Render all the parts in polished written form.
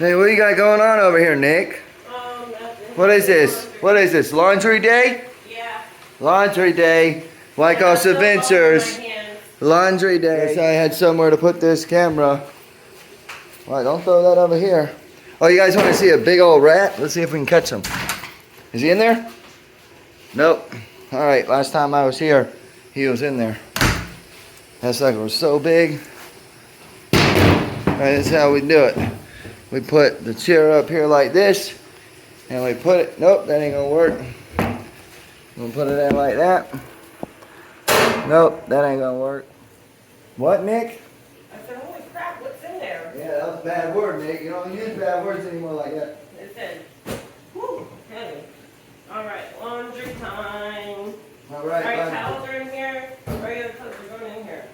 Hey, what you got going on over here, Nick? Nothing. What is this? What is this? Laundry day? Yeah. Laundry day. Wykoffs Adventures. Laundry day. So I had somewhere to put this camera. Alright, don't throw that over here. Oh, you guys want to see a big old rat? Let's see if we can catch him. Is he in there? Nope. Alright, last time I was here, he was in there. That sucker was so big. Alright, that's how we do it. We put the chair up here like this, and we put it, nope, that ain't gonna work. We'll put it in like that. Nope, that ain't gonna work. What, Nick? I said, holy crap, what's in there? Yeah, that was a bad word, Nick. You don't use bad words anymore like that. It said, whew, heavy. All right, laundry time. All right, towels are in here. Regular clothes are going in here.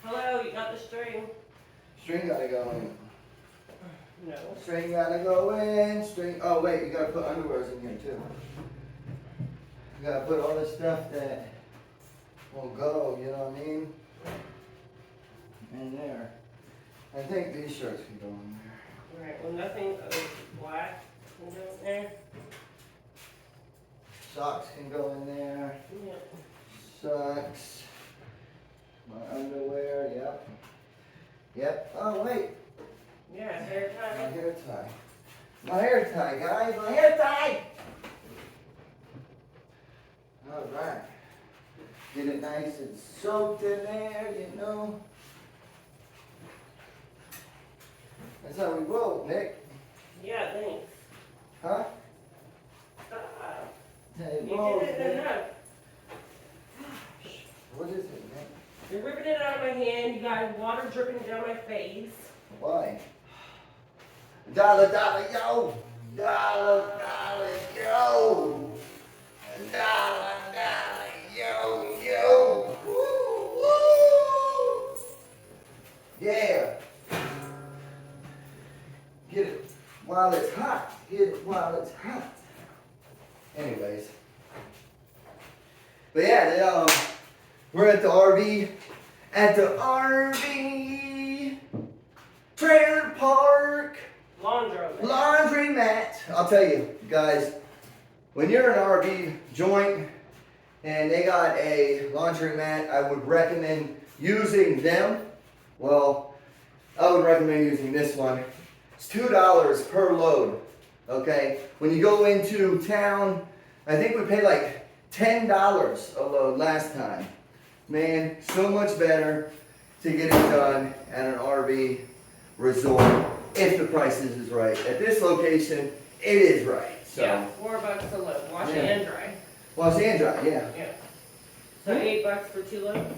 Hello, you got the string? String gotta go in. No. String gotta go in. String. Oh wait, you gotta put underwears in here too. You gotta put all the stuff that will go. You know what I mean? In there. I think these shirts can go in there. All right. Well, nothing black can go in there. Socks can go in there. Yep. Socks. My underwear. Yep. Yep. Oh wait. Yeah, hair My tie. hair tie. My hair tie, guys. My hair tie. All right. Get it nice and soaked in there, you know. That's how we roll, Nick. Yeah, thanks. Huh? Stop. Hey, You roll, did it Nick. enough. What is it, Nick? You're ripping it out of my hand. You got water dripping down my face. Why? Dollar, dollar, yo! Dollar, dollar, yo! Dollar, dollar, yo, yo! Woo, woo! Yeah! Get it while it's hot. Get it while it's hot. Anyways. But yeah, we're at the RV. At the RV trailer park. Laundry mat. I'll tell you, guys, when you're in an RV joint and they got a laundry mat, I would recommend using them. Well, I would recommend using this one. It's $2 per load. Okay? When you go into town, I think we paid like $10 a load last time. Man, so much better to get it done at an RV resort if the price is right. At this location, it is right. So. Yeah, $4 a load. Wash and dry. Wash and dry, yeah. Yeah. So $8 for 2 loads?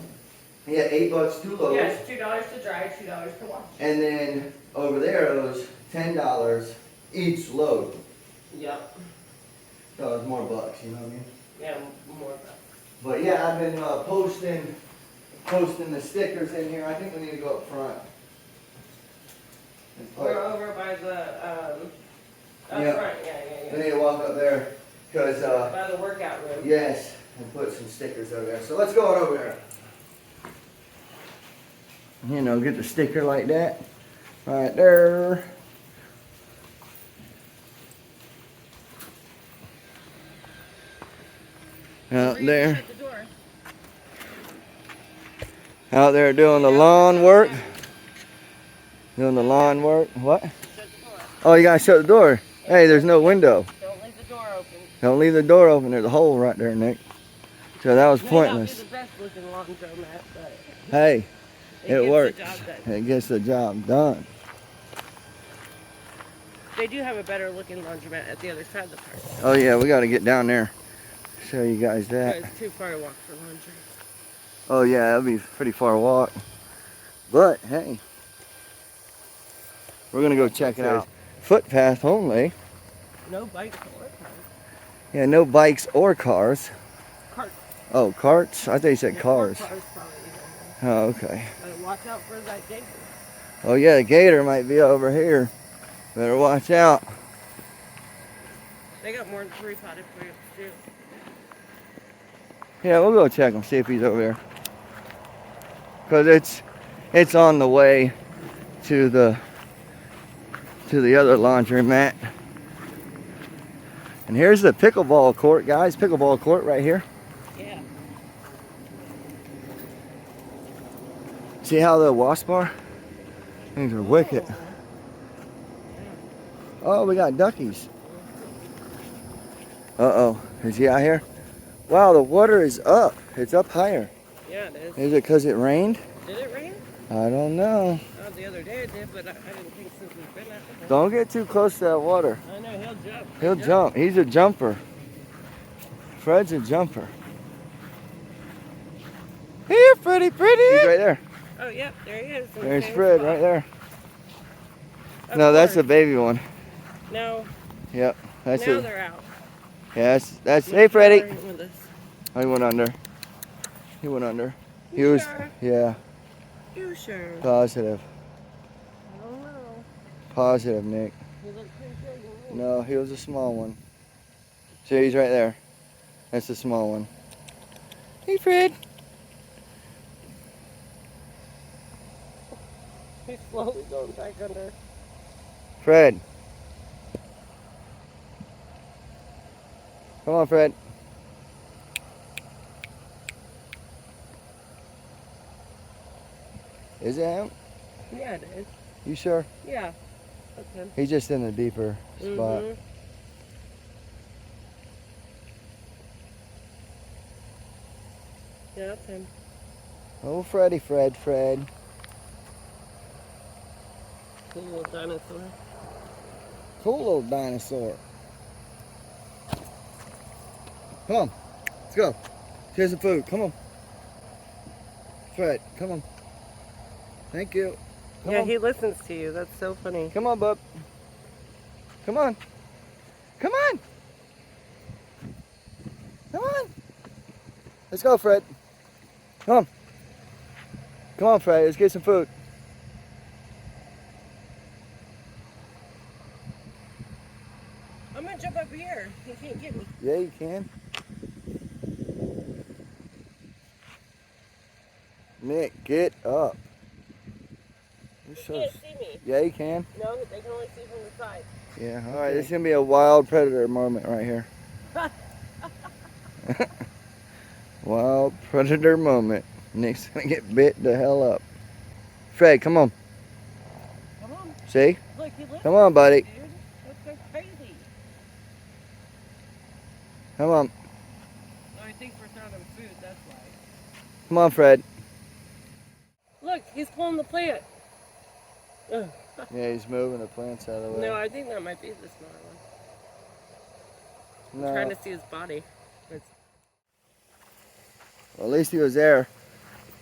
Yeah, $8, 2 loads. Yes, $2 to dry, $2 to wash. And then over there, it was $10 each load. Yep. So it's more bucks, you know what I mean? Yeah, more bucks. But yeah, I've been posting the stickers in here. I think we need to go up front. We're over by the, up Yeah. front, yeah. We need to walk up there, because, By the workout room. yes, and put some stickers over there. So let's go on over there. You know, get the sticker like that. Right there. Out there. Out there doing the lawn work. Doing the lawn work. What? Oh, you gotta shut the door. Hey, there's no window. Don't leave the door open. Don't leave the door open. There's a hole right there, Nick. So that was pointless. May not be the best looking laundromat, but Hey, it works. The job done. It gets the job done. They do have a better looking laundromat at the other side of the park. Oh yeah, we gotta get down there. Show you guys that. But it's too far to walk for laundry. Oh yeah, that'll be a pretty far walk. But hey, we're gonna go check it out. Footpath only. No bikes or cars. Yeah, no bikes or cars. Carts. Oh, carts? I thought you said cars. Cars probably. Oh, okay. But watch out for that gator. Oh yeah, the gator might be over here. Better watch out. They got more than 3 potted plants too. Yeah, we'll go check him, see if he's over there. Because It's on the way to the other laundromat. And here's the pickleball court, guys. Pickleball court right here. Yeah. See how the wasps are? Things are wicked. Oh, we got duckies. Uh-oh. Is he out here? Wow, the water is up. It's up higher. Yeah, it is. Is it because it rained? Did it rain? I don't know. Oh, the other day it did, but I didn't think since we've been out there. Don't get too close to that water. I know, he'll jump. He'll jump. He's a jumper. Fred's a jumper. Here, Freddy, pretty. He's right there. Oh, yep, there he is. There's Fred right there. Of No, that's course. the baby one. No, Yep, that's now it. they're out. Yeah, that's. Hey, Freddy. They're with us. Oh, he went under. He went under. He You was. sure? Yeah, You sure? positive. I don't know. Positive, Nick. He looks pretty big. No, he was a small one. See, he's right there. That's the small one. Hey, Fred. He's slowly going back under. Fred. Come on, Fred. Is it him? Yeah, it is. You sure? Yeah, that's him. He's just in a deeper spot. Mhm. Yeah, that's him. Oh, Freddy, Fred. Cool little dinosaur. Cool little dinosaur. Come on. Let's go. Here's some food. Come on. Fred, come on. Thank you. Come Yeah, on. he listens to you. That's so funny. Come on, bub. Come on. Come on. Come on. Let's go, Fred. Come on. Come on, Fred. Let's get some food. I'm gonna jump up here. He can't get me. Yeah, you can. Nick, get up. You're He so can't see me. Yeah, you can. No, they can only see from the side. Yeah, all right. This is going to be a wild predator moment right here. Wild predator moment. Nick's going to get bit the hell up. Fred, come on. Come on. See? Look, he listens. Come on, buddy. Dude, that's so crazy. Come on. Oh, I think we're throwing him food. That's why. Come on, Fred. Look, he's pulling the plant. Ugh. Yeah, he's moving the plants out of the way. No, I think that might be the smaller one. I'm trying to see his body. It's... Well, at least he was there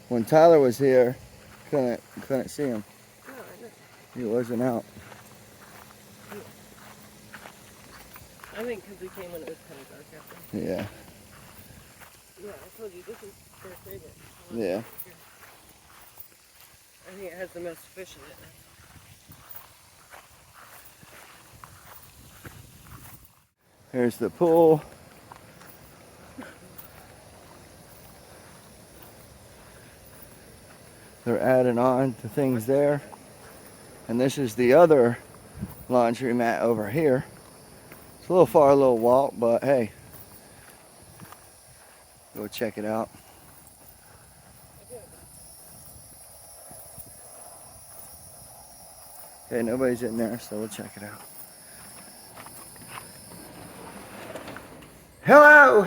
when Tyler was here. Couldn't see him. No, I know. He wasn't out. I think because we came when it was kind of dark out there. Yeah. Yeah, I told you this is their favorite. Yeah. I think it has the most fish in it. Here's the pool. They're adding on to things there. And this is the other laundromat over here. It's a little far, a little walk, but hey. Go check it out. Okay, nobody's in there, so we'll check it out. Hello.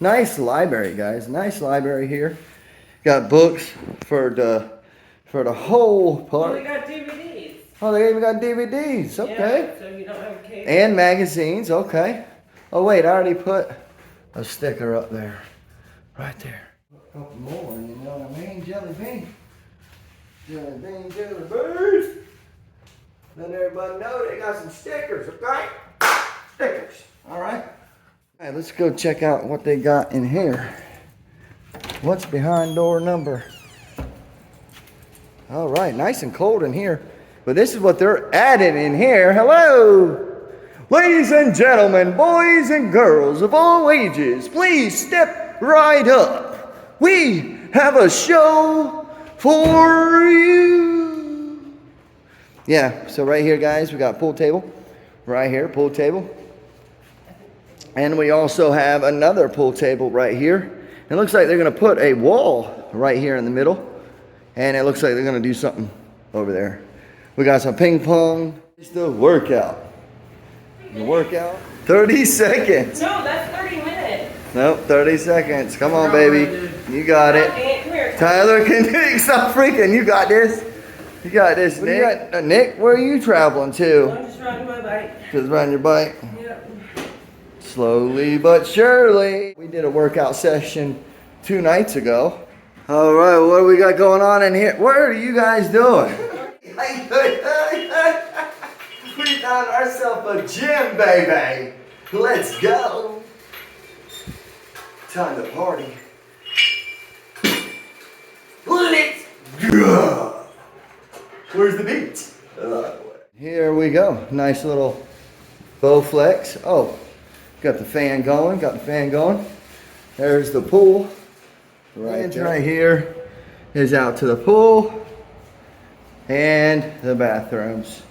Nice library, guys. Nice library here. Got books for the whole Oh, part. we got DVDs. Oh, they even got DVDs. Okay. Yeah, so you don't have cable. And magazines. Okay. Oh wait, I already put a sticker up there. Right there. A couple more, you know what I mean? Jelly bean. Jelly bean, jelly beans. Let everybody know they got some stickers, okay? Stickers. Alright. Alright, let's go check out what they got in here. What's behind door number? Alright, nice and cold in here. But this is what they're adding in here. Hello! Ladies and gentlemen, boys and girls of all ages, please step right up. We have a show for you. Yeah, so right here, guys, we got a pool table. Right here, pool table. And we also have another pool table right here. It looks like they're going to put a wall right here in the middle. And it looks like they're going to do something over there. We got some ping pong. It's the workout. The workout. 30 seconds. No, that's 30 minutes. Nope, 30 seconds. Come on, baby. You got it. Come here. Tyler, can stop freaking. You got this. You got this, Nick. Nick, where are you traveling to? I'm just riding my bike. Just riding your bike? Yep. Slowly but surely. We did a workout session 2 nights ago. All right, what do we got going on in here? What are you guys doing? We found ourselves a gym, baby. Let's go. Time to party. Let's go. Where's the beat? Here we go. Nice little Bowflex. Oh, got the fan going. Got the fan going. There's the pool. Right here is out to the pool and the bathrooms.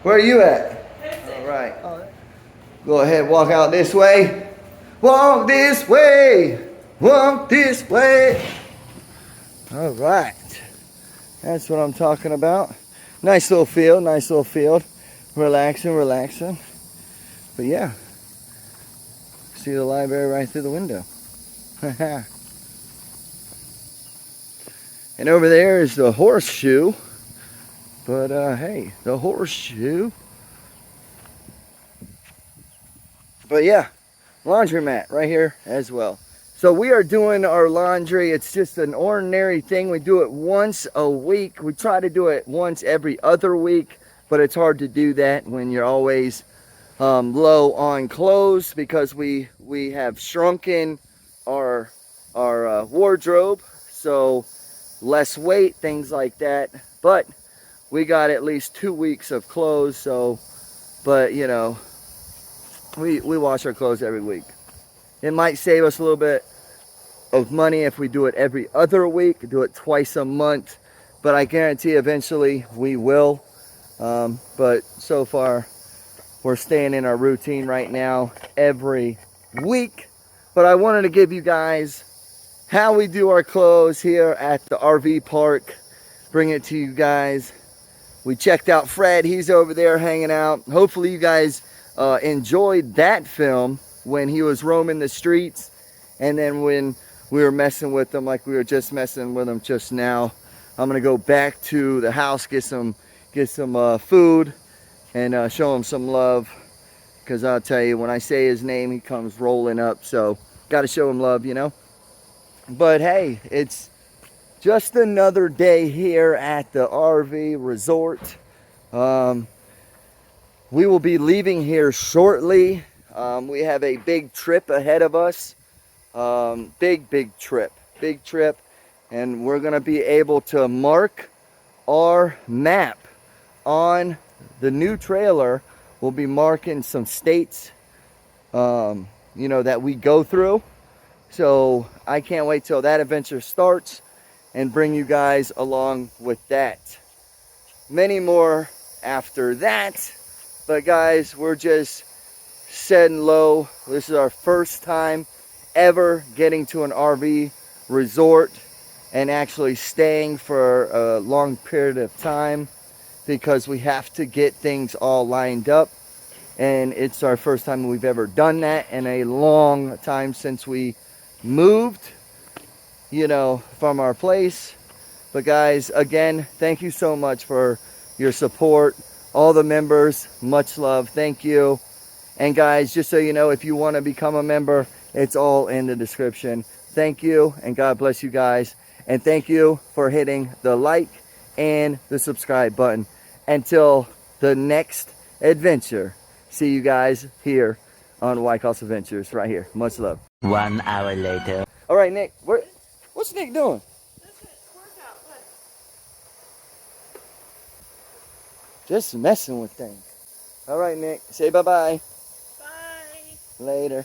Where are you at? All right. Go ahead, walk out this way. Walk this way. Walk this way. All right. That's what I'm talking about. Nice little field, nice little field. Relaxing, relaxing. But yeah. See the library right through the window. And over there is the horseshoe. But hey, the horseshoe. But yeah, laundromat right here as well. So we are doing our laundry. It's just an ordinary thing. We do it once a week. We try to do it once every other week, but it's hard to do that when you're always low on clothes, because we have shrunken our wardrobe, so less weight, things like that. But we got at least 2 weeks of clothes, so, but you know, we wash our clothes every week. It might save us a little bit of money if we do it every other week, do it twice a month, but I guarantee eventually we will. But so far we're staying in our routine right now every week. But I wanted to give you guys how we do our clothes here at the RV park, bring it to you guys. We checked out Fred, he's over there hanging out. Hopefully you guys enjoyed that film when he was roaming the streets, and then when we were messing with him like we were just messing with him just now. I'm gonna go back to the house, get some food, and show him some love, because I'll tell you, when I say his name, he comes rolling up. So got to show him love, you know. But hey, it's just another day here at the RV resort. We will be leaving here shortly. We have a big trip ahead of us. Big trip, and we're gonna be able to mark our map on the new trailer. We'll be marking some states, you know, that we go through. So I can't wait till that adventure starts and bring you guys along with that. Many more after that. But guys, we're just setting low. This is our first time ever getting to an RV resort and actually staying for a long period of time, because we have to get things all lined up. And it's our first time we've ever done that in a long time since we moved, you know, from our place. But guys, again, thank you so much for your support. All the members, much love, thank you. And guys, just so you know, if you want to become a member, it's all in the description. Thank you, and God bless you guys. And thank you for hitting the like and the subscribe button. Until the next adventure, see you guys here on Wykoffs Adventures right here. Much love. 1 hour later. All right, Nick, what's Nick doing? That's it. Workout. Look. Just messing with things. All right, Nick, say bye-bye. Bye. Later.